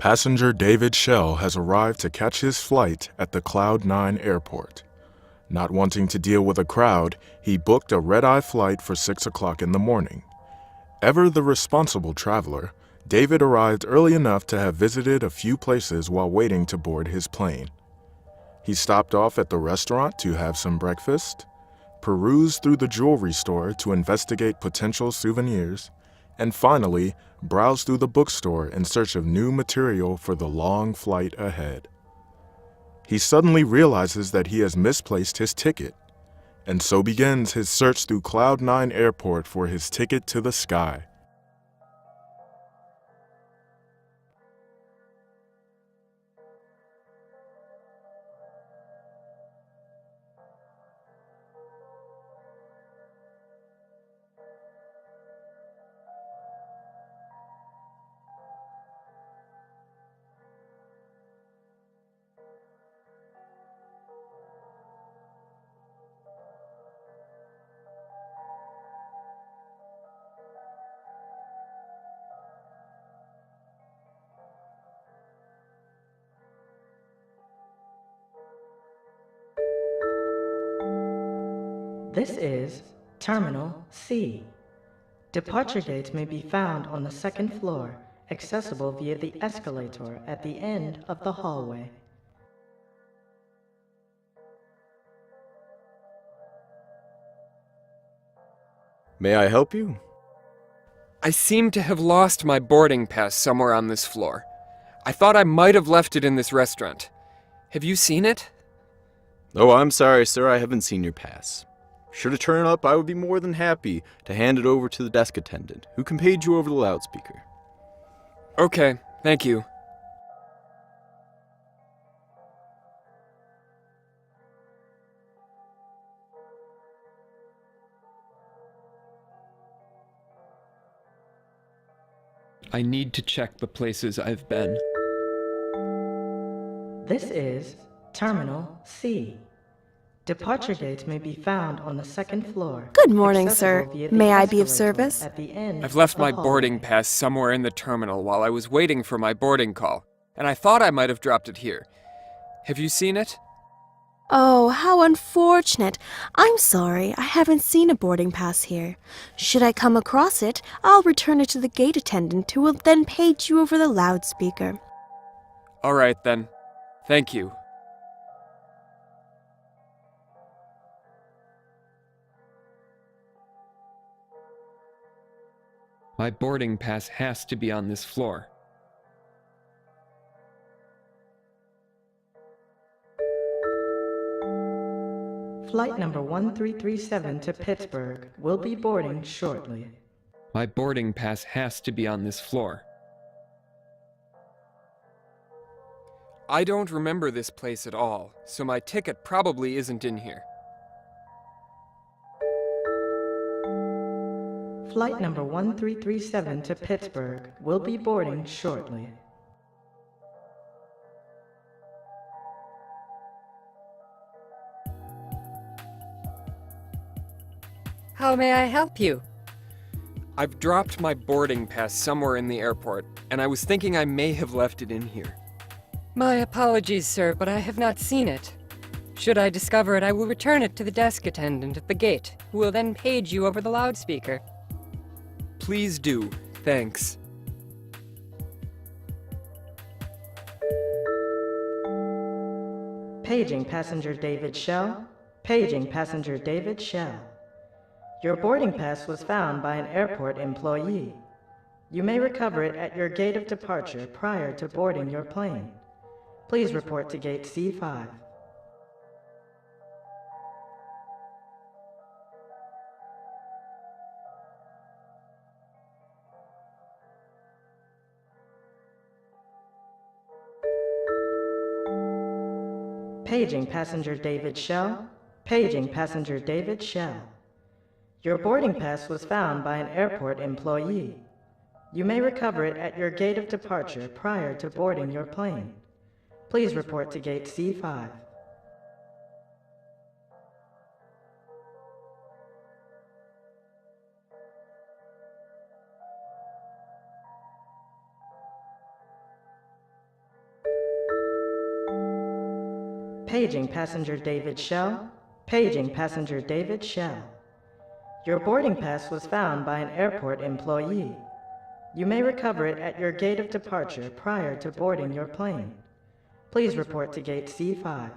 Passenger David Shell has arrived to catch his flight at the Cloud 9 airport. Not wanting to deal with a crowd, he booked a red-eye flight for 6 o'clock in the morning. Ever the responsible traveler, David arrived early enough to have visited a few places while waiting to board his plane. He stopped off at the restaurant to have some breakfast, perused through the jewelry store to investigate potential souvenirs, and finally browsed through the bookstore in search of new material for the long flight ahead. He suddenly realizes that he has misplaced his ticket, and so begins his search through Cloud 9 Airport for his ticket to the sky. This is Terminal C. Departure gates may be found on the second floor, accessible via the escalator at the end of the hallway. May I help you? I seem to have lost my boarding pass somewhere on this floor. I thought I might have left it in this restaurant. Have you seen it? Oh, I'm sorry, sir, I haven't seen your pass. Sure to turn up, I would be more than happy to hand it over to the desk attendant, who can page you over the loudspeaker. Okay, thank you. I need to check the places I've been. This is Terminal C. Departure gates may be found on the second floor. Good morning, sir. May I be of service? I've left my boarding pass somewhere in the terminal while I was waiting for my boarding call, and I thought I might have dropped it here. Have you seen it? Oh, how unfortunate. I'm sorry, I haven't seen a boarding pass here. Should I come across it, I'll return it to the gate attendant, who will then page you over the loudspeaker. All right, then. Thank you. My boarding pass has to be on this floor. Flight number 1337 to Pittsburgh will be boarding shortly. My boarding pass has to be on this floor. I don't remember this place at all, so my ticket probably isn't in here. Flight number 1337 to Pittsburgh will be boarding shortly. How may I help you? I've dropped my boarding pass somewhere in the airport, and I was thinking I may have left it in here. My apologies, sir, but I have not seen it. Should I discover it, I will return it to the desk attendant at the gate, who will then page you over the loudspeaker. Please do. Thanks. Paging passenger David Shell. Paging passenger David Shell. Your boarding pass was found by an airport employee. You may recover it at your gate of departure prior to boarding your plane. Please report to gate C5. Paging passenger David Shell. Paging passenger David Shell. Your boarding pass was found by an airport employee. You may recover it at your gate of departure prior to boarding your plane. Please report to gate C5. Paging passenger David Shell. Paging passenger David Shell. Your boarding pass was found by an airport employee. You may recover it at your gate of departure prior to boarding your plane. Please report to gate C5.